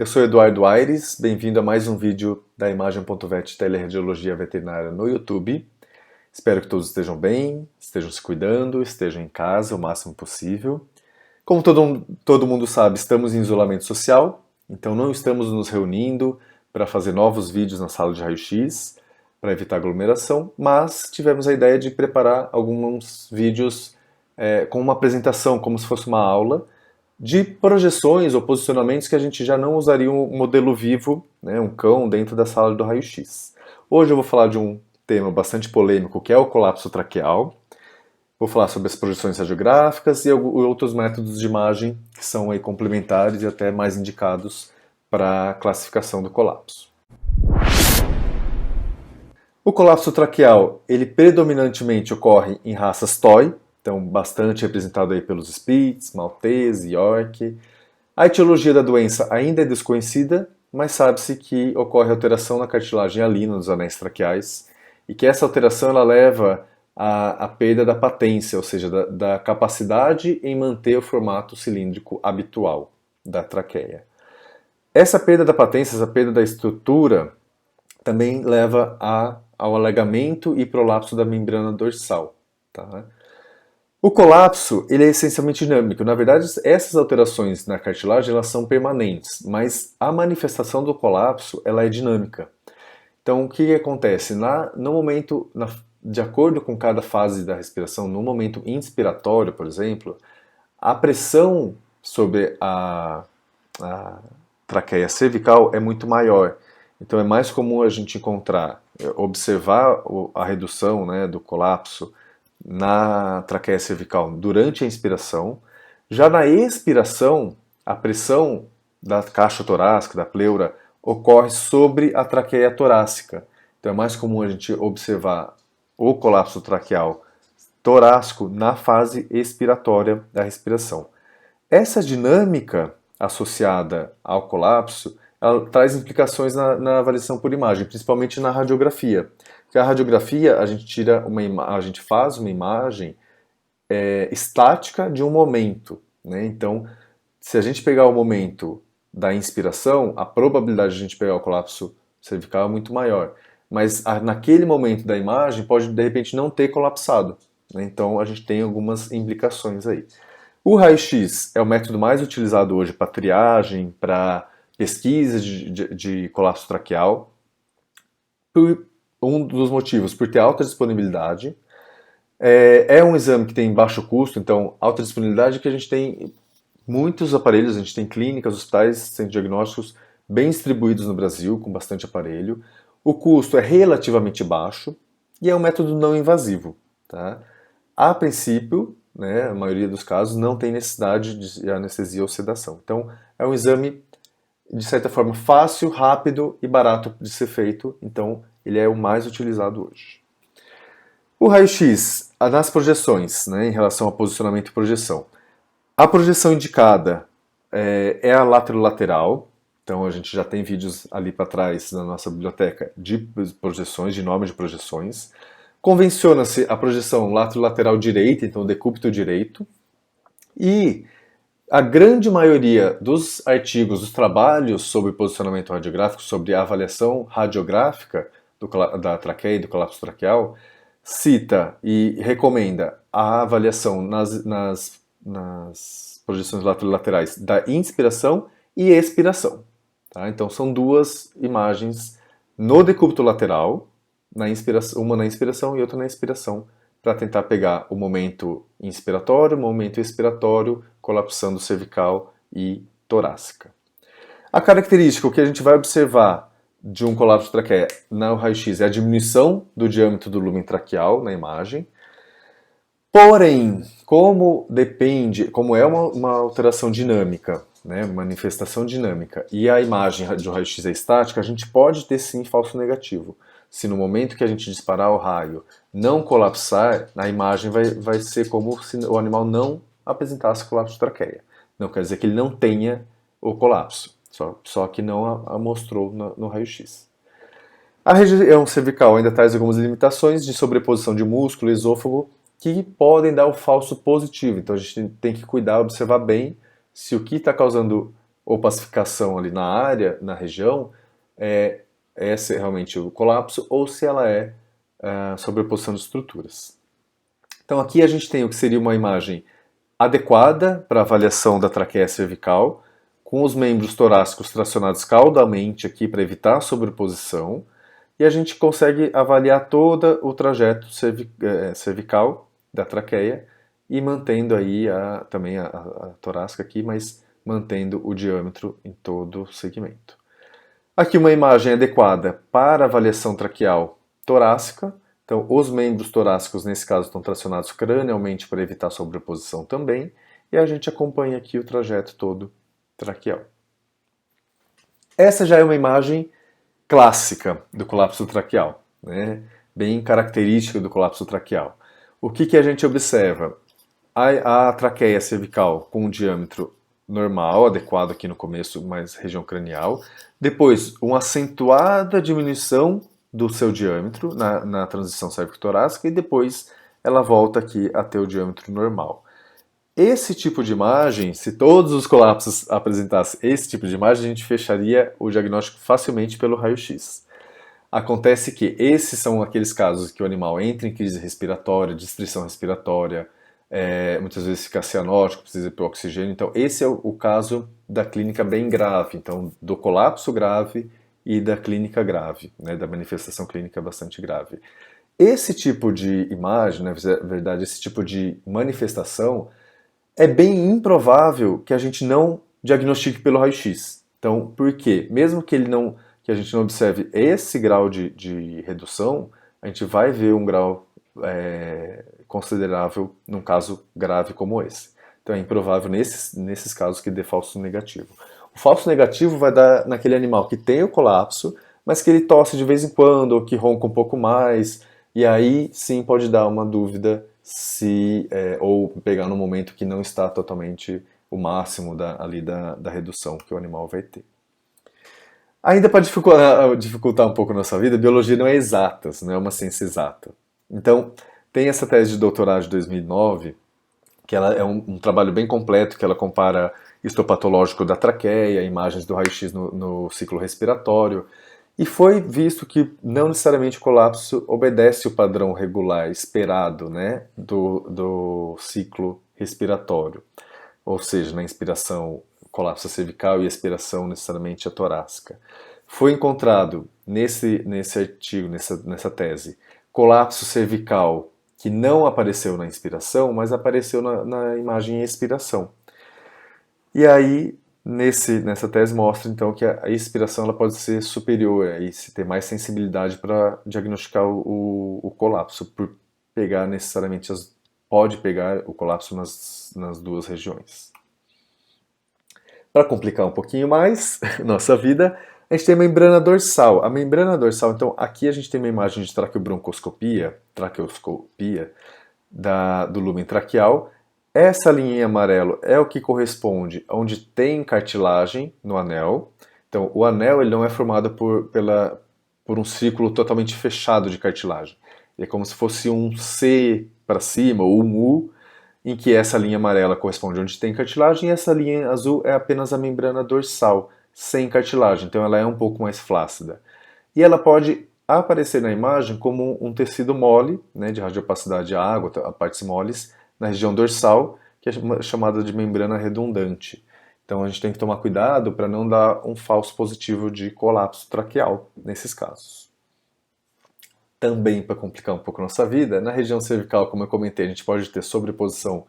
Eu sou Eduardo Aires, bem-vindo a mais um vídeo da Imagem.vet Teleradiologia Veterinária no YouTube. Espero que todos estejam bem, estejam se cuidando, estejam em casa o máximo possível. Como todo mundo sabe, estamos em isolamento social, então não estamos nos reunindo para fazer novos vídeos na sala de raio-x, para evitar aglomeração, mas tivemos a ideia de preparar alguns vídeos com uma apresentação, como se fosse uma aula, de projeções ou posicionamentos que a gente já não usaria um modelo vivo, né, um cão, dentro da sala do raio-x. Hoje eu vou falar de um tema bastante polêmico, que é o colapso traqueal. Vou falar sobre as projeções radiográficas e outros métodos de imagem que são aí complementares e até mais indicados para a classificação do colapso. O colapso traqueal, ele predominantemente ocorre em raças toy, então bastante representado aí pelos Spitz, Maltese, York. A etiologia da doença ainda é desconhecida, mas sabe-se que ocorre alteração na cartilagem hialina dos anéis traqueais e que essa alteração ela leva à perda da patência, ou seja, da capacidade em manter o formato cilíndrico habitual da traqueia. Essa perda da patência, essa perda da estrutura, também leva ao alargamento e prolapso da membrana dorsal. Tá? O colapso ele é essencialmente dinâmico. Na verdade, essas alterações na cartilagem elas são permanentes, mas a manifestação do colapso ela é dinâmica. Então, o que acontece? No momento, de acordo com cada fase da respiração, no momento inspiratório, por exemplo, a pressão sobre a traqueia cervical é muito maior. Então, é mais comum a gente observar a redução, né, do colapso na traqueia cervical durante a inspiração. Já na expiração, a pressão da caixa torácica, da pleura, ocorre sobre a traqueia torácica. Então é mais comum a gente observar o colapso traqueal torácico na fase expiratória da respiração. Essa dinâmica associada ao colapso, ela traz implicações na avaliação por imagem, principalmente na radiografia. Porque a radiografia, a gente faz uma imagem estática de um momento, né? Então, se a gente pegar o momento da inspiração, a probabilidade de a gente pegar o colapso cervical é muito maior. Mas naquele momento da imagem pode, de repente, não ter colapsado, né? Então, a gente tem algumas implicações aí. O raio-x é o método mais utilizado hoje para triagem, para pesquisa de colapso traqueal. Um dos motivos, por ter alta disponibilidade. É um exame que tem baixo custo, então alta disponibilidade que a gente tem muitos aparelhos, a gente tem clínicas, hospitais, centros diagnósticos bem distribuídos no Brasil, com bastante aparelho. O custo é relativamente baixo e é um método não invasivo. Tá? A princípio, né, a maioria dos casos, não tem necessidade de anestesia ou sedação. Então, é um exame, de certa forma, fácil, rápido e barato de ser feito. Então, ele é o mais utilizado hoje. O raio-x, nas projeções, né, em relação ao posicionamento e projeção. A projeção indicada é a lateral. Então, a gente já tem vídeos ali para trás na nossa biblioteca de projeções, de nome de projeções. Convenciona-se a projeção lateral direita, então decúbito direito. E a grande maioria dos artigos, dos trabalhos sobre posicionamento radiográfico, sobre a avaliação radiográfica da traqueia e do colapso traqueal, cita e recomenda a avaliação nas projeções laterais da inspiração e expiração. Tá? Então são duas imagens no decúbito lateral, uma na inspiração e outra na expiração, para tentar pegar o momento inspiratório, o momento expiratório, colapsando cervical e torácica. A característica, o que a gente vai observar de um colapso traqueia no raio-x é a diminuição do diâmetro do lúmen traqueal na imagem. Porém, como é uma alteração dinâmica, né, manifestação dinâmica, e a imagem do raio-x é estática, a gente pode ter sim falso negativo. Se no momento que a gente disparar o raio não colapsar, a imagem vai ser como se o animal não apresentasse colapso de traqueia. Não quer dizer que ele não tenha o colapso, só que não a mostrou no raio-x. A região cervical ainda traz algumas limitações de sobreposição de músculo e esôfago que podem dar o falso positivo. Então a gente tem que cuidar, observar bem se o que está causando opacificação ali na área, na região, é se realmente o colapso ou se ela é sobreposição de estruturas. Então aqui a gente tem o que seria uma imagem adequada para avaliação da traqueia cervical, com os membros torácicos tracionados caudalmente aqui para evitar a sobreposição, e a gente consegue avaliar todo o trajeto cervical da traqueia e mantendo aí também a torácica aqui, mas mantendo o diâmetro em todo o segmento. Aqui uma imagem adequada para avaliação traqueal torácica. Então, os membros torácicos, nesse caso, estão tracionados cranialmente para evitar sobreposição também. E a gente acompanha aqui o trajeto todo traqueal. Essa já é uma imagem clássica do colapso traqueal, né? Bem característica do colapso traqueal. O que a gente observa? A traqueia cervical com um diâmetro normal, adequado aqui no começo, mais região cranial. Depois, uma acentuada diminuição do seu diâmetro na transição cérvico-torácica e depois ela volta aqui a ter o diâmetro normal. Esse tipo de imagem, se todos os colapsos apresentassem esse tipo de imagem, a gente fecharia o diagnóstico facilmente pelo raio-x. Acontece que esses são aqueles casos que o animal entra em crise respiratória, distrição respiratória, muitas vezes fica cianótico, precisa ir para o oxigênio. Então, esse é o caso da clínica bem grave, então, do colapso grave e da clínica grave, né, da manifestação clínica bastante grave. Esse tipo de imagem, na verdade, esse tipo de manifestação, é bem improvável que a gente não diagnostique pelo raio-x. Então, por quê? Mesmo que que a gente não observe esse grau de redução, a gente vai ver um grau considerável num caso grave como esse. Então é improvável nesses casos que dê falso negativo. O falso negativo vai dar naquele animal que tem o colapso, mas que ele tosse de vez em quando, ou que ronca um pouco mais, e aí sim pode dar uma dúvida ou pegar no momento que não está totalmente o máximo ali da redução que o animal vai ter. Ainda para dificultar um pouco a nossa vida, a biologia não é exatas, não é uma ciência exata. Então, tem essa tese de doutorado de 2009, que ela é um trabalho bem completo, que ela compara histopatológico da traqueia, imagens do raio-x no ciclo respiratório, e foi visto que não necessariamente o colapso obedece o padrão regular esperado, né, do ciclo respiratório. Ou seja, na inspiração, colapso cervical e expiração necessariamente a torácica. Foi encontrado nesse artigo, nessa tese, colapso cervical que não apareceu na inspiração, mas apareceu na imagem expiração. E aí, nessa tese mostra então que a expiração ela pode ser superior e se ter mais sensibilidade para diagnosticar o colapso, por pegar necessariamente pode pegar o colapso nas duas regiões. Para complicar um pouquinho mais nossa vida, a gente tem a membrana dorsal. A membrana dorsal, então, aqui a gente tem uma imagem de traqueoscopia do lúmen traqueal. Essa linha em amarelo é o que corresponde a onde tem cartilagem no anel. Então, o anel ele não é formado por um círculo totalmente fechado de cartilagem. Ele é como se fosse um C para cima ou um U, em que essa linha amarela corresponde onde tem cartilagem e essa linha azul é apenas a membrana dorsal, sem cartilagem, então ela é um pouco mais flácida. E ela pode aparecer na imagem como um tecido mole, né, de radiopacidade à água, a partes moles, na região dorsal, que é chamada de membrana redundante. Então a gente tem que tomar cuidado para não dar um falso positivo de colapso traqueal nesses casos. Também, para complicar um pouco a nossa vida, na região cervical, como eu comentei, a gente pode ter sobreposição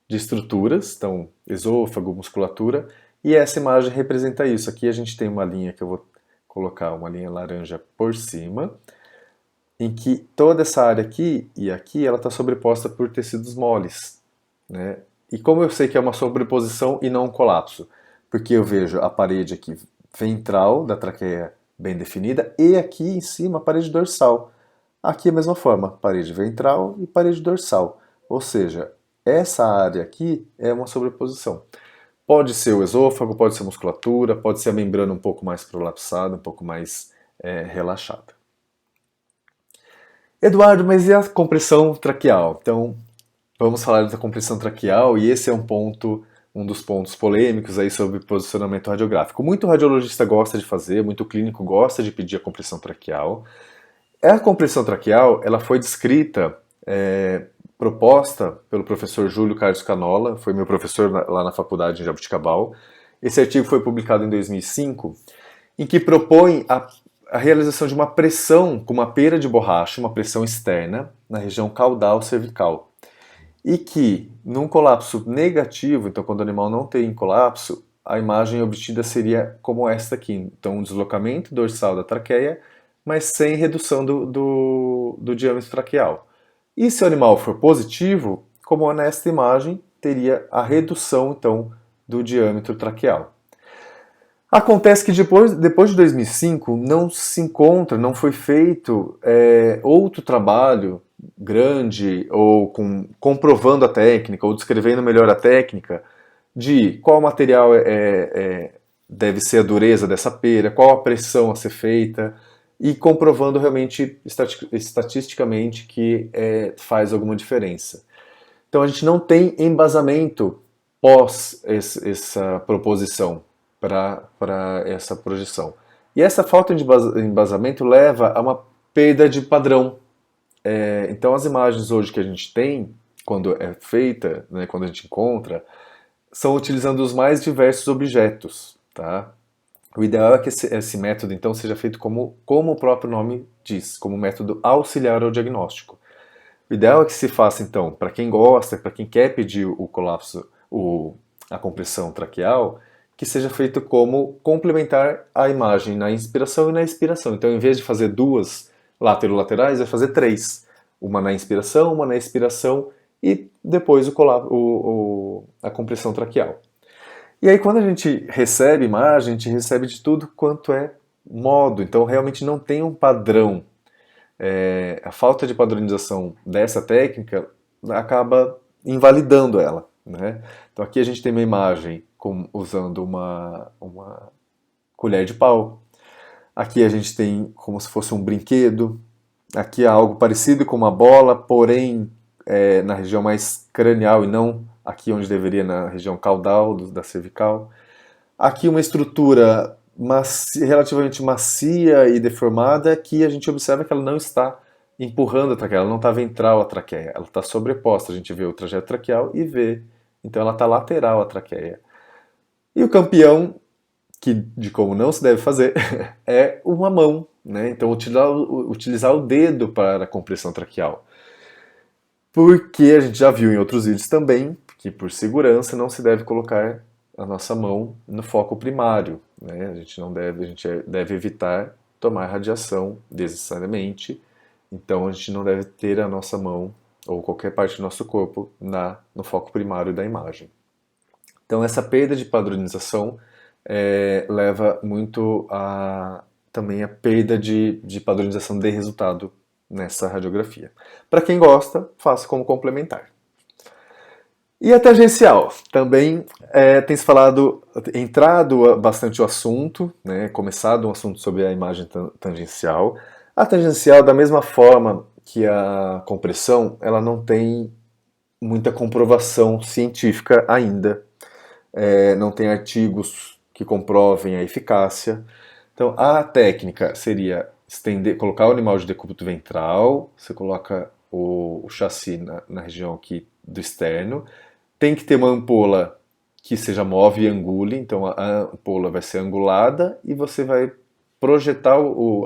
de estruturas, então esôfago, musculatura, e essa imagem representa isso. Aqui a gente tem uma linha que eu vou colocar, uma linha laranja por cima, em que toda essa área aqui e aqui ela está sobreposta por tecidos moles, né? E como eu sei que é uma sobreposição e não um colapso? Porque eu vejo a parede aqui ventral da traqueia bem definida e aqui em cima a parede dorsal. Aqui a mesma forma, parede ventral e parede dorsal. Ou seja, essa área aqui é uma sobreposição. Pode ser o esôfago, pode ser a musculatura, pode ser a membrana um pouco mais prolapsada, um pouco mais relaxada. Eduardo, mas e a compressão traqueal? Então, vamos falar da compressão traqueal e esse é um ponto um dos pontos polêmicos aí sobre posicionamento radiográfico. Muito radiologista gosta de fazer, muito clínico gosta de pedir a compressão traqueal. A compressão traqueal, ela foi descrita, proposta pelo professor Júlio Carlos Canola, foi meu professor lá na faculdade em Jaboticabal. Esse artigo foi publicado em 2005, em que propõe a realização de uma pressão com uma pera de borracha, uma pressão externa, na região caudal cervical. E que, num colapso negativo, então quando o animal não tem colapso, a imagem obtida seria como esta aqui. Então, um deslocamento dorsal da traqueia, mas sem redução do diâmetro traqueal. E se o animal for positivo, como nesta imagem, teria a redução, então, do diâmetro traqueal. Acontece que depois de 2005 não se encontra, não foi feito outro trabalho grande ou comprovando a técnica ou descrevendo melhor a técnica de qual material deve ser a dureza dessa pera, qual a pressão a ser feita e comprovando realmente estatisticamente que faz alguma diferença. Então a gente não tem embasamento pós essa proposição para essa projeção. E essa falta de embasamento leva a uma perda de padrão. Então as imagens hoje que a gente tem, quando é feita, né, quando a gente encontra, são utilizando os mais diversos objetos. Tá? O ideal é que esse método então seja feito como o próprio nome diz, como método auxiliar ao diagnóstico. O ideal é que se faça então, para quem gosta, para quem quer pedir o colapso, a compressão traqueal, que seja feito como complementar a imagem na inspiração e na expiração. Então, em vez de fazer duas laterais, vai fazer três. Uma na inspiração, uma na expiração e depois a compressão traqueal. E aí, quando a gente recebe imagem, a gente recebe de tudo quanto é modo. Então, realmente não tem um padrão. A falta de padronização dessa técnica acaba invalidando ela. Né? Então, aqui a gente tem uma imagem usando uma colher de pau. Aqui a gente tem como se fosse um brinquedo. Aqui é algo parecido com uma bola, porém na região mais cranial e não aqui onde deveria, na região caudal da cervical. Aqui uma estrutura relativamente macia e deformada que a gente observa que ela não está empurrando a traqueia, ela não está ventral à traqueia, ela está sobreposta. A gente vê o trajeto traqueal e vê, então ela está lateral à traqueia. E o campeão, de como não se deve fazer, é uma mão. Né? Então, utilizar o dedo para a compressão traqueal. Porque a gente já viu em outros vídeos também que, por segurança, não se deve colocar a nossa mão no foco primário. Né? A gente deve evitar tomar radiação desnecessariamente. Então, a gente não deve ter a nossa mão ou qualquer parte do nosso corpo no foco primário da imagem. Então, essa perda de padronização leva muito também a perda de padronização de resultado nessa radiografia. Para quem gosta, faça como complementar. E a tangencial? Também tem se entrado bastante o assunto, né, começado um assunto sobre a imagem tangencial. A tangencial, da mesma forma que a compressão, ela não tem muita comprovação científica ainda. Não tem artigos que comprovem a eficácia. Então, a técnica seria colocar o animal de decúbito ventral, você coloca o chassi na região aqui do externo, tem que ter uma ampola que seja move e angule, então a ampola vai ser angulada e você vai projetar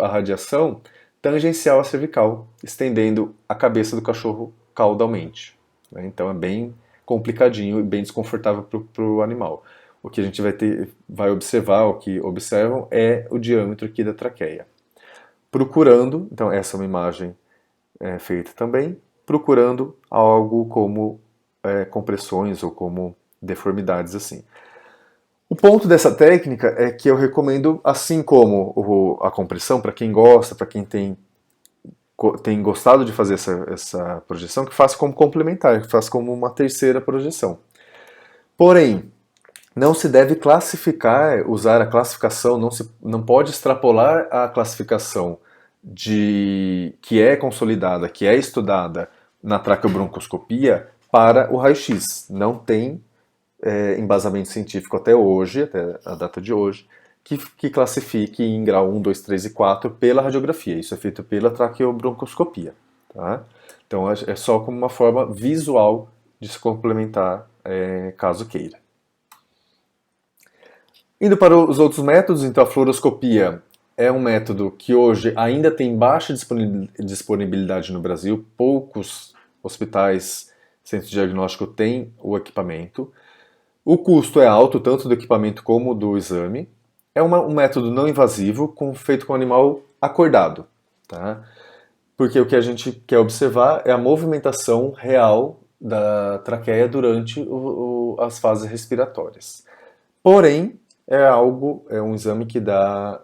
a radiação tangencial à cervical, estendendo a cabeça do cachorro caudalmente. Né? Então é bem complicadinho e bem desconfortável para o animal. O que a gente vai observar, o que observam, é o diâmetro aqui da traqueia. Procurando, então essa é uma imagem feita também, procurando algo como compressões ou como deformidades assim. O ponto dessa técnica é que eu recomendo, assim como a compressão, para quem gosta, para quem tem gostado de fazer essa projeção, que faça como complementar, que faça como uma terceira projeção. Porém, não se deve usar a classificação, não pode extrapolar a classificação que é consolidada, que é estudada na traqueobroncoscopia para o raio-x. Não tem embasamento científico até hoje, até a data de hoje, que classifique em grau 1, 2, 3 e 4 pela radiografia. Isso é feito pela traqueobroncoscopia. Tá? Então é só como uma forma visual de se complementar, caso queira. Indo para os outros métodos, então a fluoroscopia é um método que hoje ainda tem baixa disponibilidade no Brasil, poucos hospitais, centros de diagnóstico têm o equipamento. O custo é alto, tanto do equipamento como do exame. É um método não invasivo, feito com o animal acordado. Tá? Porque o que a gente quer observar é a movimentação real da traqueia durante as fases respiratórias. Porém, é um exame que dá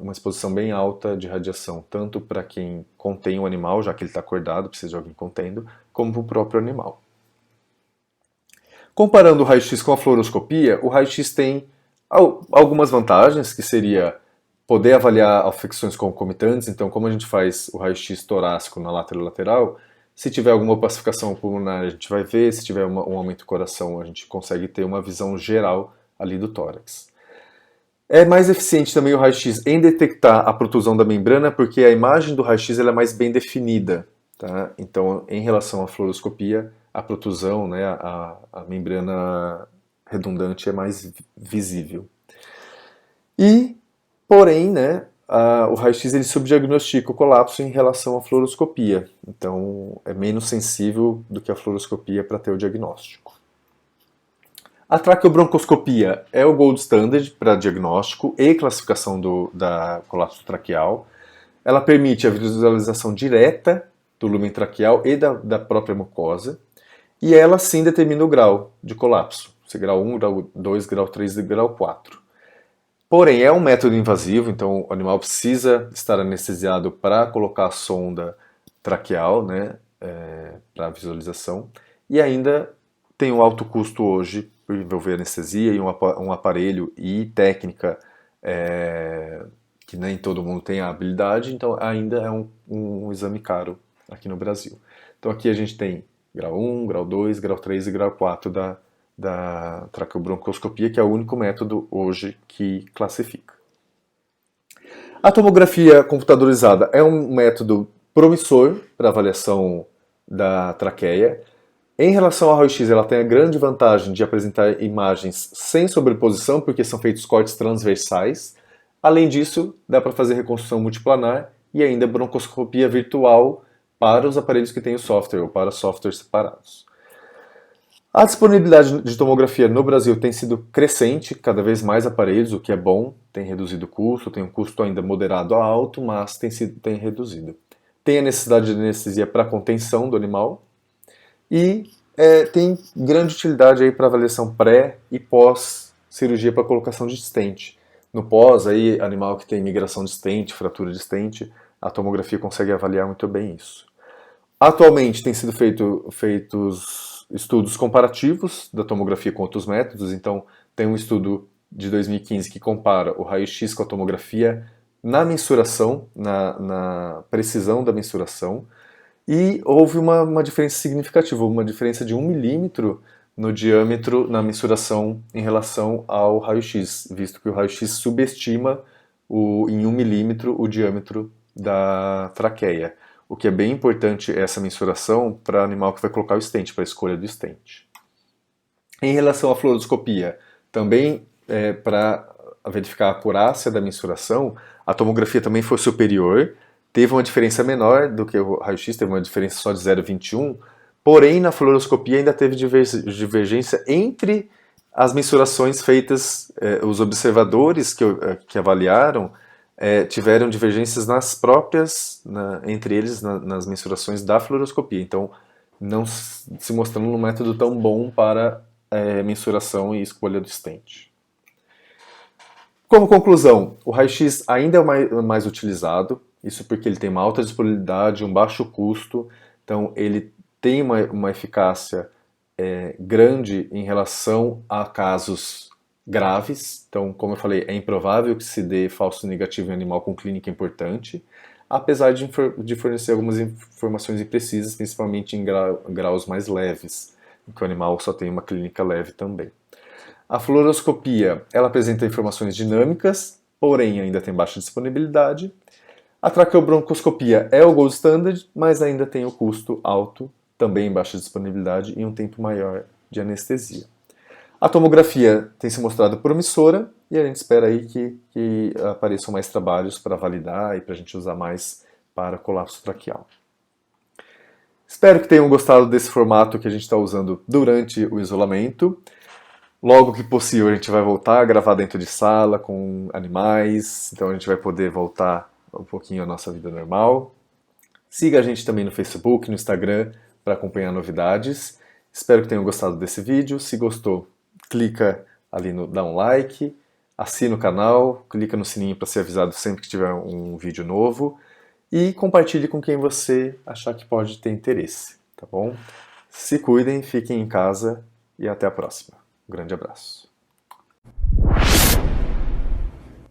uma exposição bem alta de radiação, tanto para quem contém o animal, já que ele está acordado, precisa de alguém contendo, como para o próprio animal. Comparando o raio-x com a fluoroscopia, o raio-x tem algumas vantagens, que seria poder avaliar afecções concomitantes. Então, como a gente faz o raio-x torácico na lateral, se tiver alguma opacificação pulmonar, a gente vai ver, se tiver um aumento do coração, a gente consegue ter uma visão geral ali do tórax. É mais eficiente também o raio-x em detectar a protusão da membrana, porque a imagem do raio-x é mais bem definida. Tá? Então, em relação à fluoroscopia, a protusão, né, a membrana redundante é mais visível. Porém, né, o raio-x ele subdiagnostica o colapso em relação à fluoroscopia. Então, é menos sensível do que a fluoroscopia para ter o diagnóstico. A traqueobroncoscopia é o gold standard para diagnóstico e classificação da colapso traqueal. Ela permite a visualização direta do lumen traqueal e da própria mucosa. E ela sim determina o grau de colapso, se grau 1, grau 2, grau 3 e grau 4. Porém, é um método invasivo, então o animal precisa estar anestesiado para colocar a sonda traqueal, né, para visualização. E ainda tem um alto custo hoje por envolver anestesia e um aparelho e técnica que nem todo mundo tem a habilidade, então ainda é um exame caro aqui no Brasil. Então aqui a gente tem grau 1, grau 2, grau 3 e grau 4 da traqueobroncoscopia, que é o único método hoje que classifica. A tomografia computadorizada é um método promissor para avaliação da traqueia. Em relação ao raio-x, ela tem a grande vantagem de apresentar imagens sem sobreposição, porque são feitos cortes transversais. Além disso, dá para fazer reconstrução multiplanar e ainda broncoscopia virtual para os aparelhos que têm o software ou para softwares separados. A disponibilidade de tomografia no Brasil tem sido crescente, cada vez mais aparelhos, o que é bom, tem reduzido o custo, tem um custo ainda moderado a alto, mas tem reduzido. Tem a necessidade de anestesia para contenção do animal e tem grande utilidade para avaliação pré e pós cirurgia para colocação de stent. No pós, aí, animal que tem migração de stent, fratura de stent, a tomografia consegue avaliar muito bem isso. Atualmente tem sido feitos estudos comparativos da tomografia com outros métodos, então tem um estudo de 2015 que compara o raio-x com a tomografia na mensuração, na precisão da mensuração, e houve uma diferença significativa, uma diferença de 1 milímetro no diâmetro na mensuração em relação ao raio-x, visto que o raio-x subestima em 1 milímetro o diâmetro da traqueia. O que é bem importante essa mensuração para o animal que vai colocar o stent, para a escolha do stent. Em relação à fluoroscopia, também para verificar a acurácia da mensuração, a tomografia também foi superior, teve uma diferença menor do que o raio-x, teve uma diferença só de 0,21, porém na fluoroscopia ainda teve divergência entre as mensurações feitas, os observadores que avaliaram tiveram divergências nas próprias, entre eles, nas mensurações da fluoroscopia. Então, não se mostrando um método tão bom para mensuração e escolha do stent. Como conclusão, o raio-x ainda é o mais utilizado, isso porque ele tem uma alta disponibilidade, um baixo custo, então ele tem uma eficácia grande em relação a casos graves. Então, como eu falei, é improvável que se dê falso negativo em animal com clínica importante, apesar de fornecer algumas informações imprecisas, principalmente em graus mais leves, em que o animal só tem uma clínica leve também. A fluoroscopia, ela apresenta informações dinâmicas, porém ainda tem baixa disponibilidade. A traqueobroncoscopia é o gold standard, mas ainda tem o custo alto, também em baixa disponibilidade e um tempo maior de anestesia. A tomografia tem se mostrado promissora e a gente espera aí que apareçam mais trabalhos para validar e para a gente usar mais para colapso traqueal. Espero que tenham gostado desse formato que a gente está usando durante o isolamento. Logo que possível a gente vai voltar a gravar dentro de sala com animais, então a gente vai poder voltar um pouquinho à nossa vida normal. Siga a gente também no Facebook, no Instagram para acompanhar novidades. Espero que tenham gostado desse vídeo. Se gostou, clica ali no dá um like, assina o canal, clica no sininho para ser avisado sempre que tiver um vídeo novo e compartilhe com quem você achar que pode ter interesse, tá bom? Se cuidem, fiquem em casa e até a próxima. Um grande abraço.